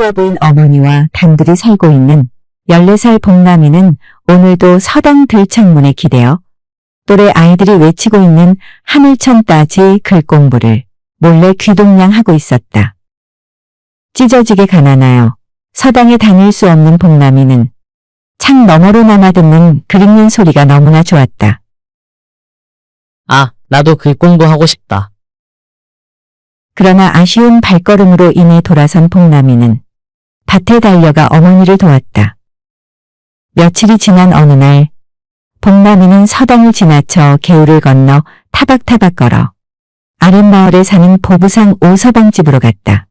시댁과 부인 어머니와 단둘이 살고 있는 14살 복남이는 오늘도 서당 들창문에 기대어 또래 아이들이 외치고 있는 하늘천 따지 글 공부를 몰래 귀동냥하고 있었다. 찢어지게 가난하여 서당에 다닐 수 없는 복남이는 창 너머로나마 듣는 글 읽는 소리가 너무나 좋았다. 아, 나도 글 공부하고 싶다. 그러나 아쉬운 발걸음으로 인해 돌아선 복남이는 밭에 달려가 어머니를 도왔다. 며칠이 지난 어느 날 복남이는 서당을 지나쳐 개울을 건너 타박타박 걸어 아랫마을에 사는 보부상 오서방 집으로 갔다.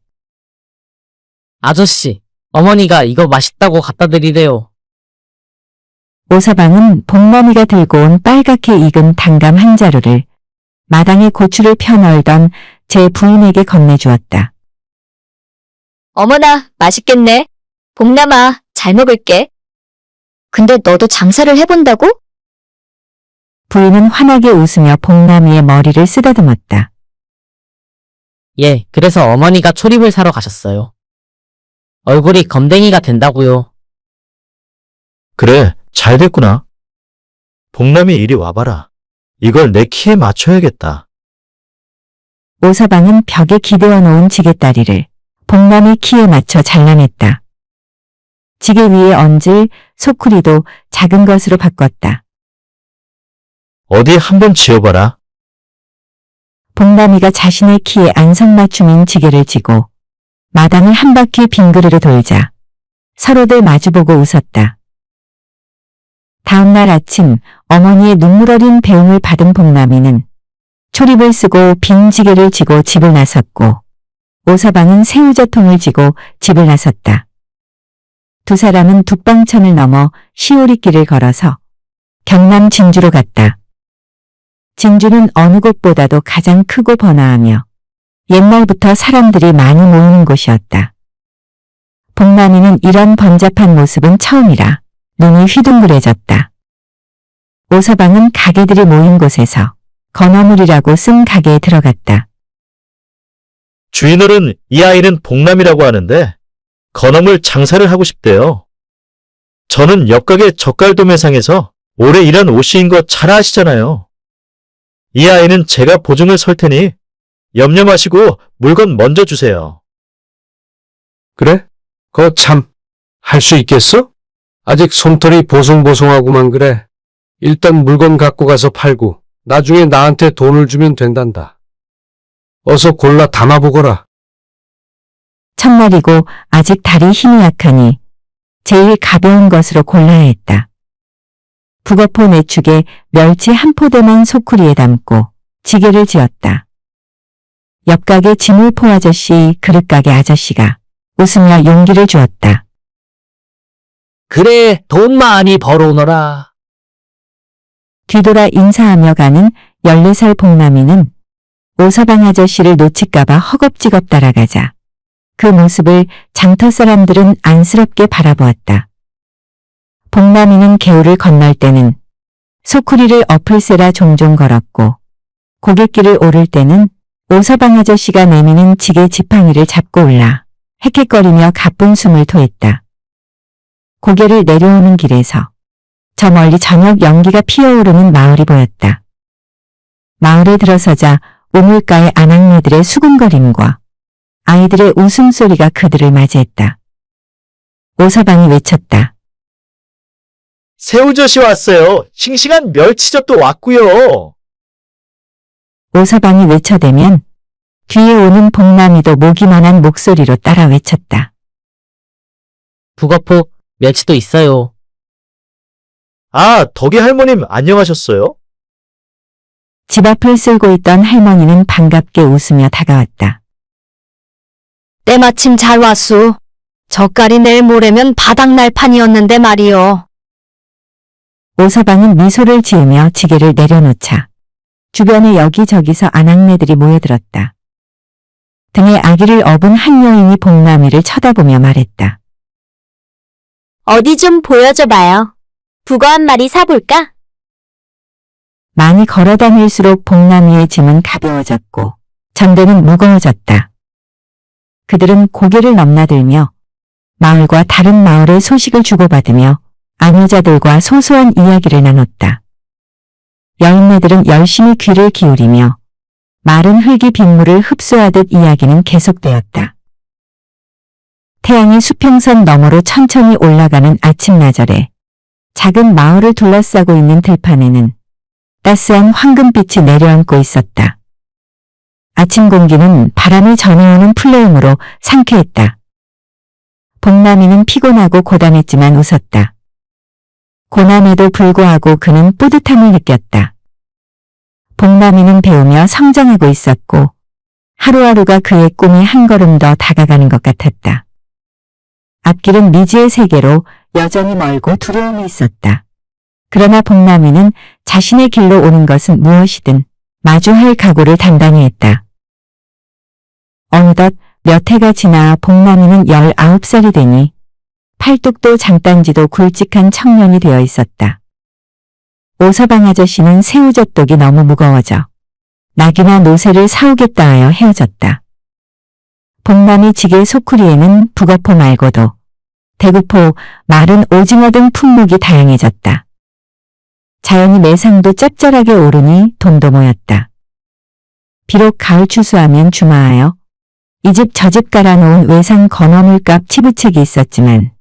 아저씨, 어머니가 이거 맛있다고 갖다 드리래요. 오서방은 복남이가 들고 온 빨갛게 익은 단감 한 자루를 마당에 고추를 펴널던 제 부인에게 건네주었다. 어머나, 맛있겠네. 복남아, 잘 먹을게. 근데 너도 장사를 해본다고? 부인은 환하게 웃으며 복남이의 머리를 쓰다듬었다. 예, 그래서 어머니가 초립을 사러 가셨어요. 얼굴이 검댕이가 된다고요. 그래, 잘 됐구나. 복남이 이리 와봐라. 이걸 내 키에 맞춰야겠다. 오서방은 벽에 기대어 놓은 지게다리를 복남의 키에 맞춰 잘라냈다. 지게 위에 얹을 소쿠리도 작은 것으로 바꿨다. 어디 한번 지어봐라. 복남이가 자신의 키에 안성맞춤인 지게를 지고 마당을 한 바퀴 빙그르르 돌자 서로들 마주보고 웃었다. 다음날 아침 어머니의 눈물 어린 배웅을 받은 복남이는 초립을 쓰고 빈 지게를 지고 집을 나섰고 오서방은 새우젓통을 지고 집을 나섰다. 두 사람은 둑방천을 넘어 시오리길을 걸어서 경남 진주로 갔다. 진주는 어느 곳보다도 가장 크고 번화하며 옛날부터 사람들이 많이 모이는 곳이었다. 복남이는 이런 번잡한 모습은 처음이라 눈이 휘둥그레졌다. 오서방은 가게들이 모인 곳에서 건어물이라고 쓴 가게에 들어갔다. 주인어른, 이 아이는 복남이라고 하는데 건어물 장사를 하고 싶대요. 저는 옆가게 젓갈도매상에서 오래 일한 오씨인 거 잘 아시잖아요. 이 아이는 제가 보증을 설 테니 염려 마시고 물건 먼저 주세요. 그래? 그거 참, 할 수 있겠어? 아직 솜털이 보송보송하구만 그래. 일단 물건 갖고 가서 팔고 나중에 나한테 돈을 주면 된단다. 어서 골라 담아보거라. 첫날이고 아직 다리 힘이 약하니 제일 가벼운 것으로 골라야 했다. 북어포 내축에 멸치 한 포대만 소쿠리에 담고 지게를 지었다. 옆가게 지물포 아저씨, 그릇가게 아저씨가 웃으며 용기를 주었다. 그래, 돈 많이 벌어오너라. 뒤돌아 인사하며 가는 14살 복남이는 오서방 아저씨를 놓칠까봐 허겁지겁 따라가자 그 모습을 장터 사람들은 안쓰럽게 바라보았다. 복남이는 개울을 건널 때는 소쿠리를 엎을세라 종종 걸었고 고갯길을 오를 때는 오서방 아저씨가 내미는 지게 지팡이를 잡고 올라 헥헥거리며 가쁜 숨을 토했다. 고개를 내려오는 길에서 저 멀리 저녁 연기가 피어오르는 마을이 보였다. 마을에 들어서자 우물가의 아낙네들의 수군거림과 아이들의 웃음소리가 그들을 맞이했다. 오서방이 외쳤다. 새우젓이 왔어요. 싱싱한 멸치젓도 왔고요. 오서방이 외쳐대면 뒤에 오는 복남이도 모기만한 목소리로 따라 외쳤다. 북어포, 멸치도 있어요. 아, 덕이 할머님 안녕하셨어요? 집 앞을 쓸고 있던 할머니는 반갑게 웃으며 다가왔다. 때마침 잘 왔소. 젓갈이 내일 모레면 바닥날 판이었는데 말이요. 오서방은 미소를 지으며 지게를 내려놓자 주변에 여기저기서 아낙네들이 모여들었다. 등에 아기를 업은 한 여인이 복남이를 쳐다보며 말했다. 어디 좀 보여줘봐요. 북어 한 마리 사볼까? 많이 걸어다닐수록 복남이의 짐은 가벼워졌고 전대는 무거워졌다. 그들은 고개를 넘나들며 마을과 다른 마을의 소식을 주고받으며 아녀자들과 소소한 이야기를 나눴다. 여인네들은 열심히 귀를 기울이며 마른 흙이 빗물을 흡수하듯 이야기는 계속되었다. 태양이 수평선 너머로 천천히 올라가는 아침나절에 작은 마을을 둘러싸고 있는 들판에는 따스한 황금빛이 내려앉고 있었다. 아침 공기는 바람이 전해오는 플레음으로 상쾌했다. 복남이는 피곤하고 고단했지만 웃었다. 고난에도 불구하고 그는 뿌듯함을 느꼈다. 복남이는 배우며 성장하고 있었고 하루하루가 그의 꿈이 한 걸음 더 다가가는 것 같았다. 앞길은 미지의 세계로 여전히 멀고 두려움이 있었다. 그러나 복남이는 자신의 길로 오는 것은 무엇이든 마주할 각오를 단단히 했다. 어느덧 몇 해가 지나 복남이는 19살이 되니 팔뚝도 장단지도 굵직한 청년이 되어 있었다. 오서방 아저씨는 새우젓독이 너무 무거워져 낙이나 노새를 사오겠다 하여 헤어졌다. 복남이 지게 소쿠리에는 북어포 말고도 대구포, 마른 오징어 등 품목이 다양해졌다. 자연히 매상도 짭짤하게 오르니 돈도 모였다. 비록 가을 추수하면 주마하여 이 집 저 집 깔아놓은 외상 건어물값 치부책이 있었지만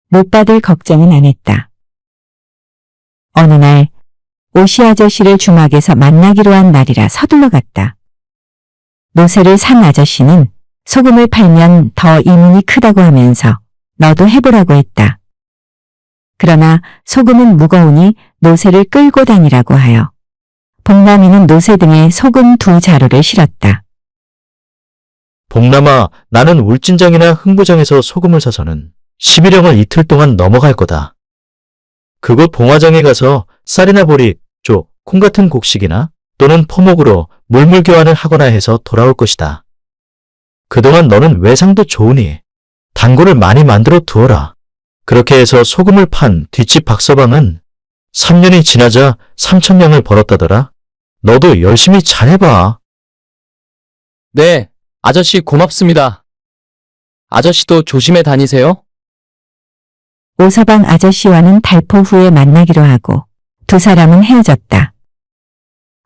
못 받을 걱정은 안 했다. 어느 날 오시 아저씨를 주막에서 만나기로 한 날이라 서둘러 갔다. 노새를 산 아저씨는 소금을 팔면 더 이문이 크다고 하면서 너도 해보라고 했다. 그러나 소금은 무거우니 노새를 끌고 다니라고 하여 복남이는 노새 등에 소금 2자루를 실었다. 복남아, 나는 울진장이나 흥부장에서 소금을 사서는 11형을 이틀 동안 넘어갈 거다. 그곳 봉화장에 가서 쌀이나 보리, 조, 콩 같은 곡식이나 또는 포목으로 물물 교환을 하거나 해서 돌아올 것이다. 그동안 너는 외상도 좋으니 단골을 많이 만들어 두어라. 그렇게 해서 소금을 판 뒷집 박서방은 3년이 지나자 3,000냥을 벌었다더라. 너도 열심히 잘해봐. 네, 아저씨 고맙습니다. 아저씨도 조심해 다니세요. 오서방 아저씨와는 달포 후에 만나기로 하고 두 사람은 헤어졌다.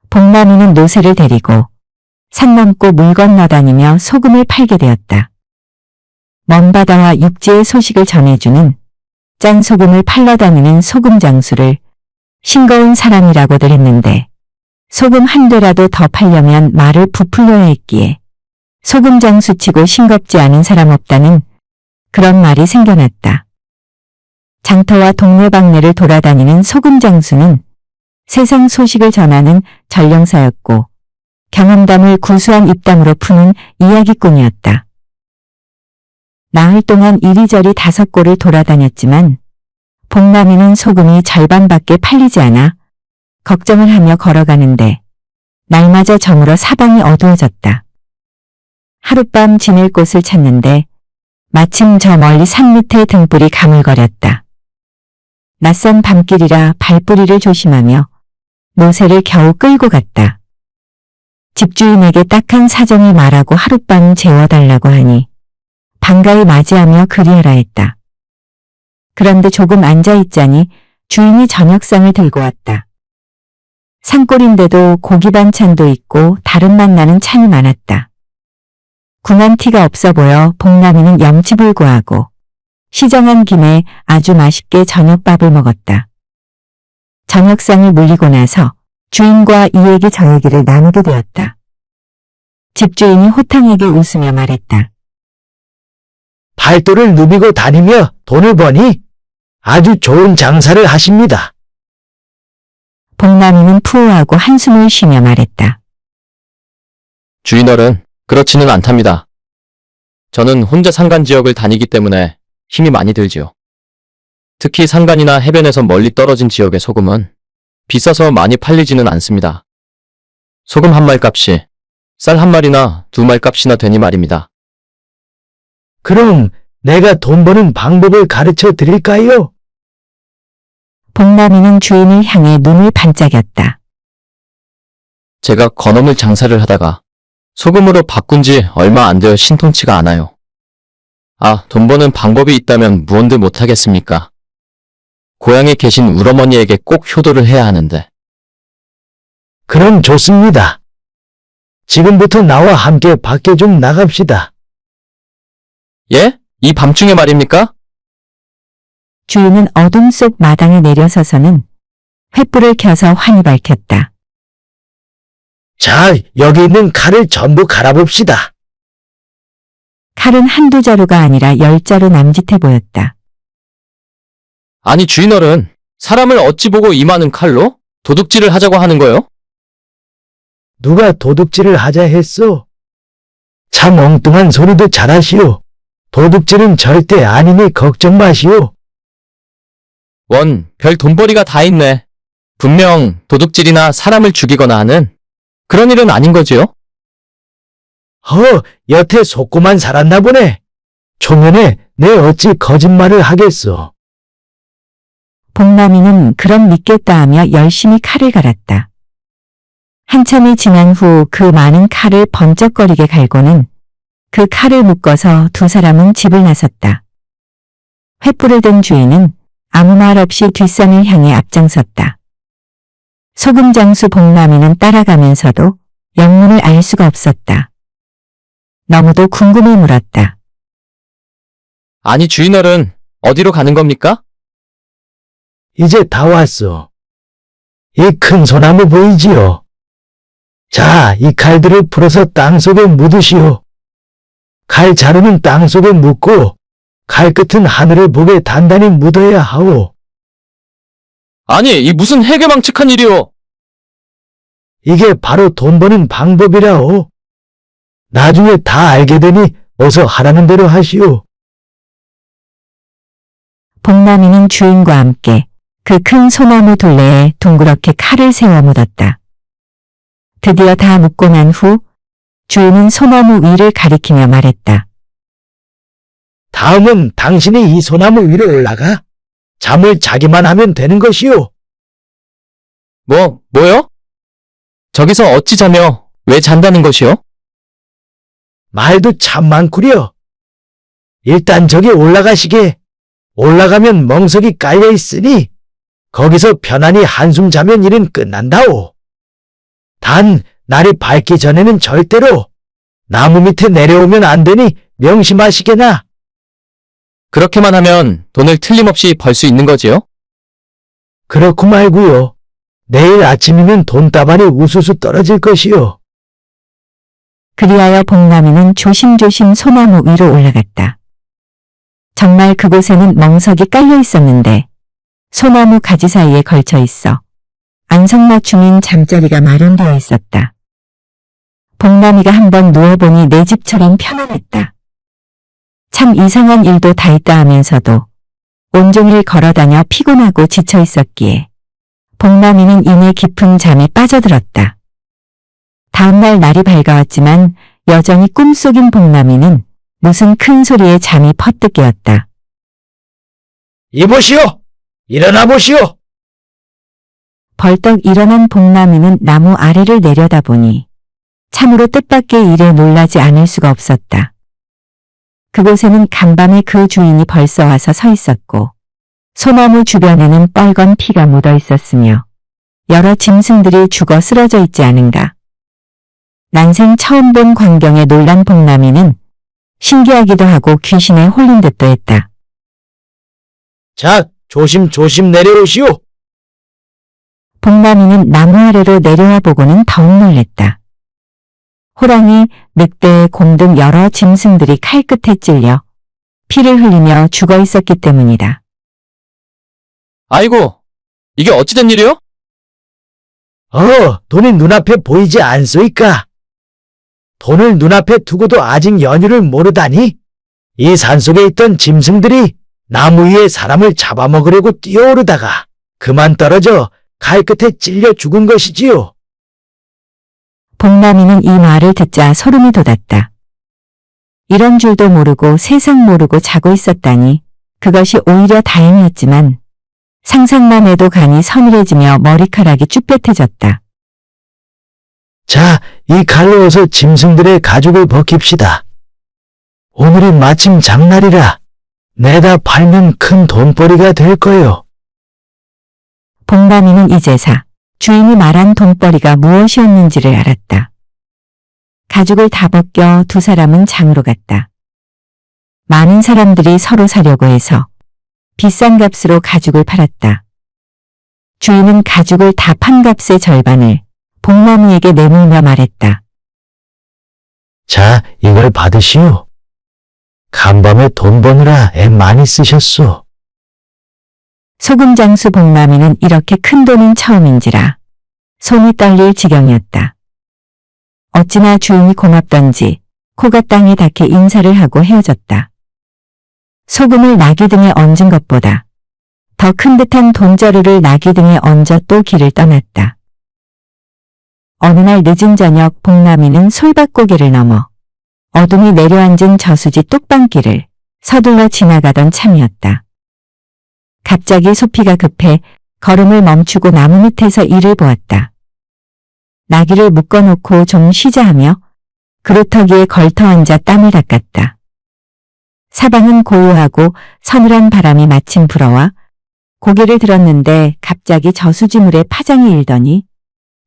복남이는 노새를 데리고 산 넘고 물 건너다니며 소금을 팔게 되었다. 먼 바다와 육지의 소식을 전해주는 짠 소금을 팔러 다니는 소금 장수를 싱거운 사람이라고들 했는데 소금 한 되라도 더 팔려면 말을 부풀려야 했기에 소금 장수치고 싱겁지 않은 사람 없다는 그런 말이 생겨났다. 장터와 동네방네를 돌아다니는 소금 장수는 세상 소식을 전하는 전령사였고 경험담을 구수한 입담으로 푸는 이야기꾼이었다. 나흘 동안 이리저리 5곳을 돌아다녔지만 복남이는 소금이 절반밖에 팔리지 않아 걱정을 하며 걸어가는데 날마저 저물어 사방이 어두워졌다. 하룻밤 지낼 곳을 찾는데 마침 저 멀리 산 밑에 등불이 가물거렸다. 낯선 밤길이라 발뿌리를 조심하며 노새를 겨우 끌고 갔다. 집주인에게 딱한 사정을 말하고 하룻밤 재워달라고 하니 반가이 맞이하며 그리하라 했다. 그런데 조금 앉아있자니 주인이 저녁상을 들고 왔다. 산골인데도 고기 반찬도 있고 다른 맛 나는 찬이 많았다. 궁한 티가 없어 보여 복남이는 염치불구하고 시장한 김에 아주 맛있게 저녁밥을 먹었다. 저녁상을 물리고 나서 주인과 이 얘기 저 얘기를 나누게 되었다. 집주인이 호탕하게 웃으며 말했다. 팔도를 누비고 다니며 돈을 버니 아주 좋은 장사를 하십니다. 복남이는 푸우하고 한숨을 쉬며 말했다. 주인어른, 그렇지는 않답니다. 저는 혼자 산간 지역을 다니기 때문에 힘이 많이 들지요. 특히 산간이나 해변에서 멀리 떨어진 지역의 소금은 비싸서 많이 팔리지는 않습니다. 소금 한 말 값이 쌀 한 마리나 2말 값이나 되니 말입니다. 그럼 내가 돈 버는 방법을 가르쳐 드릴까요? 복남이는 주인을 향해 눈을 반짝였다. 제가 건어물 장사를 하다가 소금으로 바꾼 지 얼마 안 되어 신통치가 않아요. 돈 버는 방법이 있다면 무언들 못하겠습니까? 고향에 계신 울어머니에게 꼭 효도를 해야 하는데. 그럼 좋습니다. 지금부터 나와 함께 밖에 좀 나갑시다. 예? 이 밤중에 말입니까? 주인은 어둠 속 마당에 내려서서는 횃불을 켜서 환히 밝혔다. 자, 여기 있는 칼을 전부 갈아봅시다. 칼은 한두 자루가 아니라 10자루 남짓해 보였다. 아니 주인어른, 사람을 어찌 보고 이 많은 칼로 도둑질을 하자고 하는 거요? 누가 도둑질을 하자 했소? 참 엉뚱한 소리도 잘하시오. 도둑질은 절대 아니니 걱정 마시오. 별 돈벌이가 다 있네. 분명 도둑질이나 사람을 죽이거나 하는 그런 일은 아닌 거지요? 여태 속고만 살았나 보네. 초면에 내 어찌 거짓말을 하겠소. 복남이는 그럼 믿겠다 하며 열심히 칼을 갈았다. 한참이 지난 후 그 많은 칼을 번쩍거리게 갈고는 그 칼을 묶어서 두 사람은 집을 나섰다. 횃불을 든 주인은 아무 말 없이 뒷산을 향해 앞장섰다. 소금장수 복남이는 따라가면서도 영문을 알 수가 없었다. 너무도 궁금해 물었다. 아니 주인어른, 어디로 가는 겁니까? 이제 다 왔소. 이 큰 소나무 보이지요? 자, 이 칼들을 풀어서 땅속에 묻으시오. 칼 자루는 땅속에 묻고 칼 끝은 하늘을 보게 단단히 묻어야 하오. 아니, 이 무슨 해괴망측한 일이오? 이게 바로 돈 버는 방법이라오. 나중에 다 알게 되니 어서 하라는 대로 하시오. 복남이는 주인과 함께 그 큰 소나무 둘레에 둥그렇게 칼을 세워 묻었다. 드디어 다 묻고 난 후 주인은 소나무 위를 가리키며 말했다. 다음은 당신이 이 소나무 위로 올라가 잠을 자기만 하면 되는 것이오. 뭐요? 저기서 어찌 자며 왜 잔다는 것이요? 말도 참 많구려. 일단 저기 올라가시게. 올라가면 멍석이 깔려 있으니 거기서 편안히 한숨 자면 일은 끝난다오. 단 날이 밝기 전에는 절대로 나무 밑에 내려오면 안 되니 명심하시게나. 그렇게만 하면 돈을 틀림없이 벌 수 있는 거지요? 그렇고 말고요. 내일 아침이면 돈다발이 우수수 떨어질 것이요. 그리하여 복남이는 조심조심 소나무 위로 올라갔다. 정말 그곳에는 멍석이 깔려 있었는데 소나무 가지 사이에 걸쳐 있어 안성맞춤인 잠자리가 마련되어 있었다. 복남이가 한번 누워보니 내 집처럼 편안했다. 참 이상한 일도 다 있다 하면서도 온종일 걸어다녀 피곤하고 지쳐 있었기에 복남이는 이내 깊은 잠에 빠져들었다. 다음날 날이 밝아왔지만 여전히 꿈속인 복남이는 무슨 큰 소리에 잠이 퍼뜩 깨었다. 이보시오. 일어나 보시오. 벌떡 일어난 복남이는 나무 아래를 내려다보니 참으로 뜻밖의 일에 놀라지 않을 수가 없었다. 그곳에는 간밤에 그 주인이 벌써 와서 서 있었고 소나무 주변에는 빨간 피가 묻어 있었으며 여러 짐승들이 죽어 쓰러져 있지 않은가. 난생 처음 본 광경에 놀란 복남이는 신기하기도 하고 귀신에 홀린 듯도 했다. 자, 조심조심 내려오시오. 복남이는 나무 아래로 내려와 보고는 더욱 놀랬다. 호랑이, 늑대, 곰 등 여러 짐승들이 칼끝에 찔려 피를 흘리며 죽어 있었기 때문이다. 아이고, 이게 어찌된 일이요? 돈이 눈앞에 보이지 않소이까? 돈을 눈앞에 두고도 아직 연유를 모르다니? 이 산속에 있던 짐승들이 나무 위에 사람을 잡아먹으려고 뛰어오르다가 그만 떨어져 칼끝에 찔려 죽은 것이지요. 복남이는 이 말을 듣자 소름이 돋았다. 이런 줄도 모르고 세상 모르고 자고 있었다니 그것이 오히려 다행이었지만 상상만 해도 간이 서늘해지며 머리카락이 쭈뼛해졌다. 자, 이 칼로 어서 짐승들의 가죽을 벗깁시다. 오늘이 마침 장날이라 내다 팔면 큰 돈벌이가 될 거요. 복남이는 이제사 주인이 말한 돈벌이가 무엇이었는지를 알았다. 가죽을 다 벗겨 두 사람은 장으로 갔다. 많은 사람들이 서로 사려고 해서 비싼 값으로 가죽을 팔았다. 주인은 가죽을 다 판 값의 절반을 복남이에게 내밀며 말했다. 자, 이걸 받으시오. 간밤에 돈 버느라 애 많이 쓰셨소. 소금장수 복남이는 이렇게 큰 돈은 처음인지라 손이 떨릴 지경이었다. 어찌나 주인이 고맙던지 코가 땅에 닿게 인사를 하고 헤어졌다. 소금을 나귀 등에 얹은 것보다 더 큰 듯한 돈자루를 나귀 등에 얹어 또 길을 떠났다. 어느 날 늦은 저녁 복남이는 솔밭고개를 넘어 어둠이 내려앉은 저수지 뚝방길을 서둘러 지나가던 참이었다. 갑자기 소피가 급해 걸음을 멈추고 나무 밑에서 이를 보았다. 나귀를 묶어놓고 좀 쉬자 하며 그루터기에 걸터 앉아 땀을 닦았다. 사방은 고요하고 서늘한 바람이 마침 불어와 고개를 들었는데 갑자기 저수지물에 파장이 일더니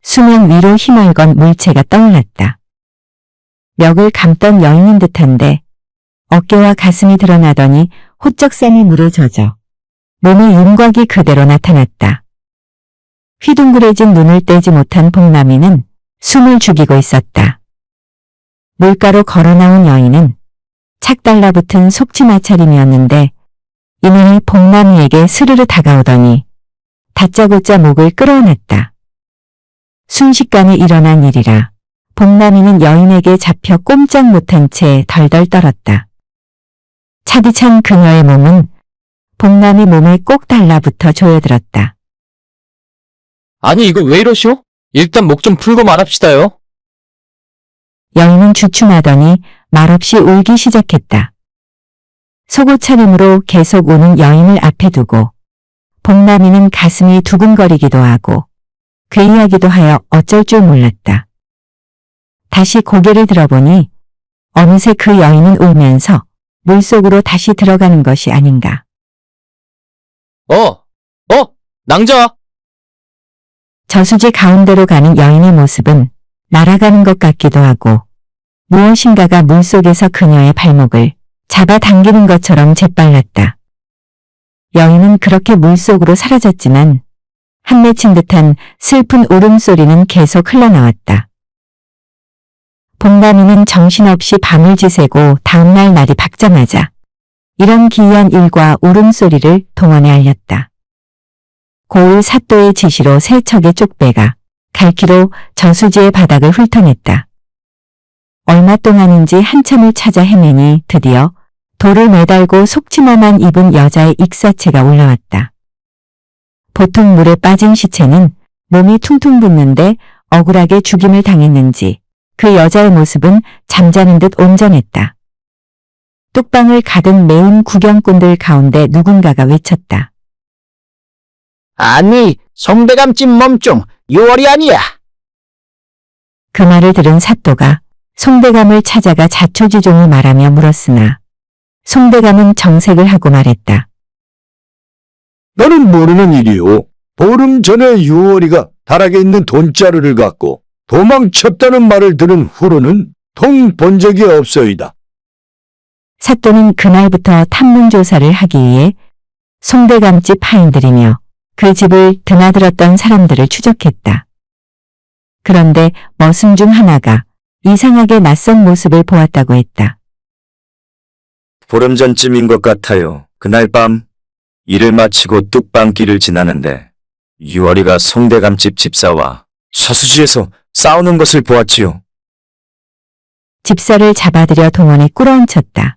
수면 위로 희멀건 물체가 떠올랐다. 멱을 감던 여인인 듯한데 어깨와 가슴이 드러나더니 호쩍산이 물에 젖어 몸의 윤곽이 그대로 나타났다. 휘둥그레진 눈을 떼지 못한 복남이는 숨을 죽이고 있었다. 물가로 걸어 나온 여인은 착 달라붙은 속치마 차림이었는데 이내 복남이에게 스르르 다가오더니 다짜고짜 목을 끌어안았다. 순식간에 일어난 일이라 복남이는 여인에게 잡혀 꼼짝 못한 채 덜덜 떨었다. 차디찬 그녀의 몸은 복남이 몸에 꼭 달라붙어 조여들었다. 아니, 이거 왜 이러시오? 일단 목 좀 풀고 말합시다요. 여인은 주춤하더니 말없이 울기 시작했다. 속옷 차림으로 계속 우는 여인을 앞에 두고 복남이는 가슴이 두근거리기도 하고 괴이하기도 하여 어쩔 줄 몰랐다. 다시 고개를 들어보니 어느새 그 여인은 울면서 물속으로 다시 들어가는 것이 아닌가. 낭자! 저수지 가운데로 가는 여인의 모습은 날아가는 것 같기도 하고 무엇인가가 물속에서 그녀의 발목을 잡아당기는 것처럼 재빨랐다. 여인은 그렇게 물속으로 사라졌지만 한 맺힌 듯한 슬픈 울음소리는 계속 흘러나왔다. 복남이는 정신없이 밤을 지새고 다음날 날이 밝자마자 이런 기이한 일과 울음소리를 동원에 알렸다. 고을 사또의 지시로 세 척의 쪽배가 갈기로 저수지의 바닥을 훑어냈다. 얼마 동안인지 한참을 찾아 헤매니 드디어 돌을 매달고 속치마만 입은 여자의 익사체가 올라왔다. 보통 물에 빠진 시체는 몸이 퉁퉁 붓는데 억울하게 죽임을 당했는지 그 여자의 모습은 잠자는 듯 온전했다. 뚝방을 가득 메운 구경꾼들 가운데 누군가가 외쳤다. 아니, 송대감집 몸종 6월이 아니야. 그 말을 들은 사또가 송대감을 찾아가 자초지종을 말하며 물었으나 송대감은 정색을 하고 말했다. 나는 모르는 일이오. 보름 전에 6월이가 다락에 있는 돈자루를 갖고 도망쳤다는 말을 들은 후로는 통 본 적이 없어이다. 사또는 그날부터 탐문조사를 하기 위해 송대감집 하인들이며 그 집을 드나들었던 사람들을 추적했다. 그런데 머슴 중 하나가 이상하게 낯선 모습을 보았다고 했다. 보름 전쯤인 것 같아요. 그날 밤 일을 마치고 뚝방길을 지나는데 6월이가 송대감집 집사와 저수지에서 싸우는 것을 보았지요. 집사를 잡아들여 동원에 꿇어앉혔다.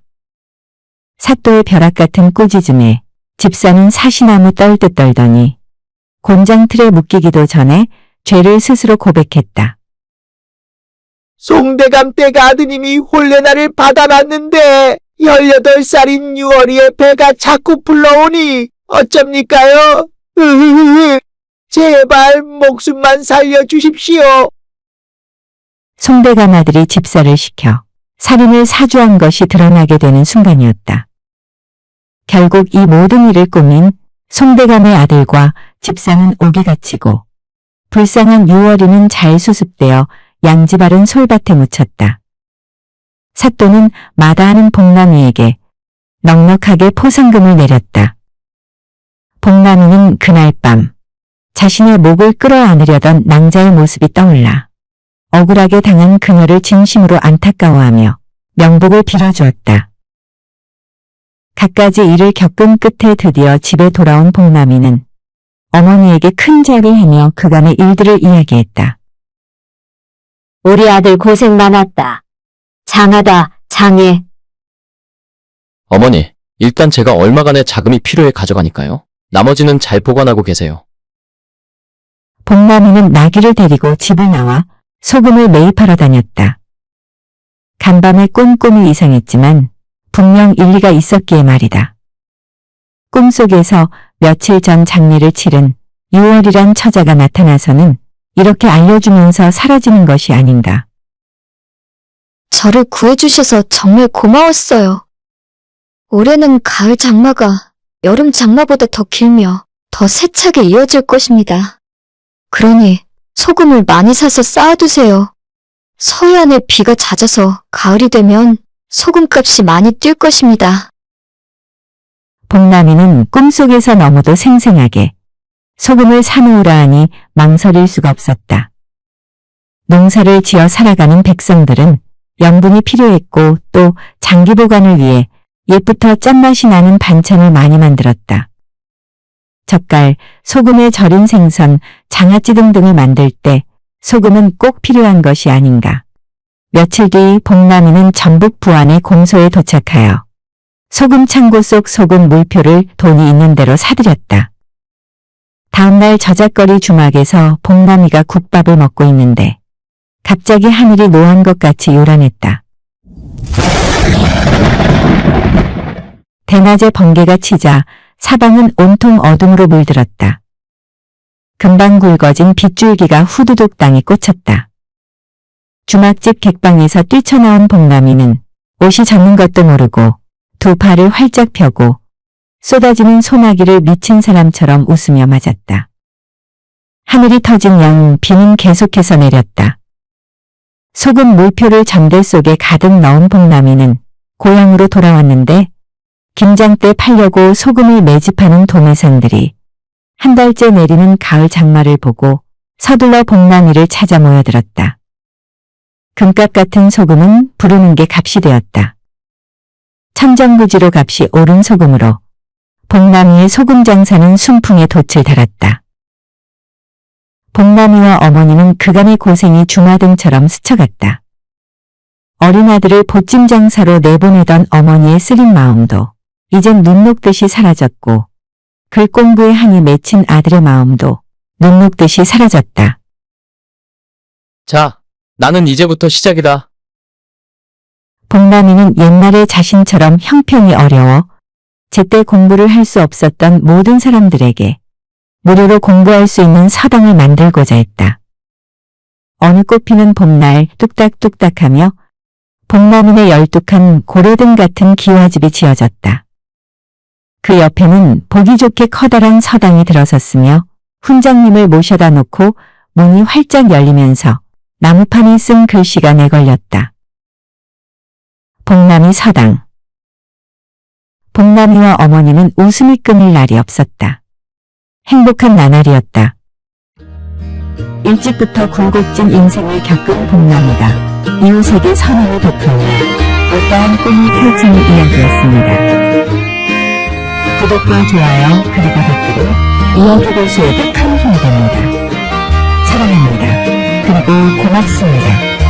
사또의 벼락 같은 꾸짖음에 집사는 사시나무 떨듯 떨더니 곤장 틀에 묶이기도 전에 죄를 스스로 고백했다. 송대감 댁 아드님이 혼례나를 받아놨는데 18살인 6월이의 배가 자꾸 불러오니 어쩝니까요? 제발 목숨만 살려주십시오. 송대감 아들이 집사를 시켜 살인을 사주한 것이 드러나게 되는 순간이었다. 결국 이 모든 일을 꾸민 송대감의 아들과 집사는 옥에 갇히고 불쌍한 유월이는 잘 수습되어 양지바른 솔밭에 묻혔다. 사또는 마다하는 복남이에게 넉넉하게 포상금을 내렸다. 복남이는 그날 밤 자신의 목을 끌어안으려던 낭자의 모습이 떠올라 억울하게 당한 그녀를 진심으로 안타까워하며 명복을 빌어주었다. 갖가지 일을 겪은 끝에 드디어 집에 돌아온 복남이는 어머니에게 큰 절을 하며 그간의 일들을 이야기했다. 우리 아들 고생 많았다. 장하다, 장해. 어머니, 일단 제가 얼마간의 자금이 필요해 가져가니까요. 나머지는 잘 보관하고 계세요. 복남이는 나귀를 데리고 집을 나와 소금을 매입하러 다녔다. 간밤에 꼼꼼히 이상했지만 분명 일리가 있었기에 말이다. 꿈속에서 며칠 전 장례를 치른 6월이란 처자가 나타나서는 이렇게 알려주면서 사라지는 것이 아닌가. 저를 구해주셔서 정말 고마웠어요. 올해는 가을 장마가 여름 장마보다 더 길며 더 세차게 이어질 것입니다. 그러니 소금을 많이 사서 쌓아두세요. 서해안에 비가 잦아서 가을이 되면 소금값이 많이 뛸 것입니다. 복남이는 꿈속에서 너무도 생생하게 소금을 사놓으라 하니 망설일 수가 없었다. 농사를 지어 살아가는 백성들은 염분이 필요했고 또 장기 보관을 위해 옛부터 짠맛이 나는 반찬을 많이 만들었다. 젓갈, 소금에 절인 생선, 장아찌 등등을 만들 때 소금은 꼭 필요한 것이 아닌가. 며칠 뒤 복남이는 전북 부안의 공소에 도착하여 소금 창고 속 소금 물표를 돈이 있는 대로 사들였다. 다음날 저작거리 주막에서 복남이가 국밥을 먹고 있는데 갑자기 하늘이 노한 것 같이 요란했다. 대낮에 번개가 치자 사방은 온통 어둠으로 물들었다. 금방 굵어진 빗줄기가 후두둑 땅에 꽂혔다. 주막집 객방에서 뛰쳐나온 복남이는 옷이 젖는 것도 모르고 두 팔을 활짝 펴고 쏟아지는 소나기를 미친 사람처럼 웃으며 맞았다. 하늘이 터진 양 비는 계속해서 내렸다. 소금 물표를 잠들 속에 가득 넣은 복남이는 고향으로 돌아왔는데 김장 때 팔려고 소금을 매집하는 도매상들이 한 달째 내리는 가을 장마를 보고 서둘러 복남이를 찾아 모여들었다. 금값 같은 소금은 부르는 게 값이 되었다. 천정부지로 값이 오른 소금으로 복남이의 소금 장사는 순풍에 돛을 달았다. 복남이와 어머니는 그간의 고생이 주마등처럼 스쳐갔다. 어린 아들을 보찜 장사로 내보내던 어머니의 쓰린 마음도 이젠 눈 녹듯이 사라졌고 글 공부에 한이 맺힌 아들의 마음도 눈 녹듯이 사라졌다. 자, 나는 이제부터 시작이다. 복남이는 옛날의 자신처럼 형편이 어려워 제때 공부를 할 수 없었던 모든 사람들에게 무료로 공부할 수 있는 서당을 만들고자 했다. 어느 꽃피는 봄날 뚝딱뚝딱하며 복남인의 열뚝한 고래등 같은 기와집이 지어졌다. 그 옆에는 보기 좋게 커다란 서당이 들어섰으며 훈장님을 모셔다 놓고 문이 활짝 열리면서 나무판이 쓴 글씨가 내걸렸다. 복남이 서당. 복남이와 어머니는 웃음이 끊일 날이 없었다. 행복한 나날이었다. 일찍부터 굴곡진 인생을 겪은 복남이가 이웃에게 선언을 베풀며 못다한 꿈을 펼치는 이야기였습니다. 구독과 좋아요 그리고 댓글은 이야기 고수에게 큰 힘이 됩니다. 사랑합니다. 그리고 고맙습니다.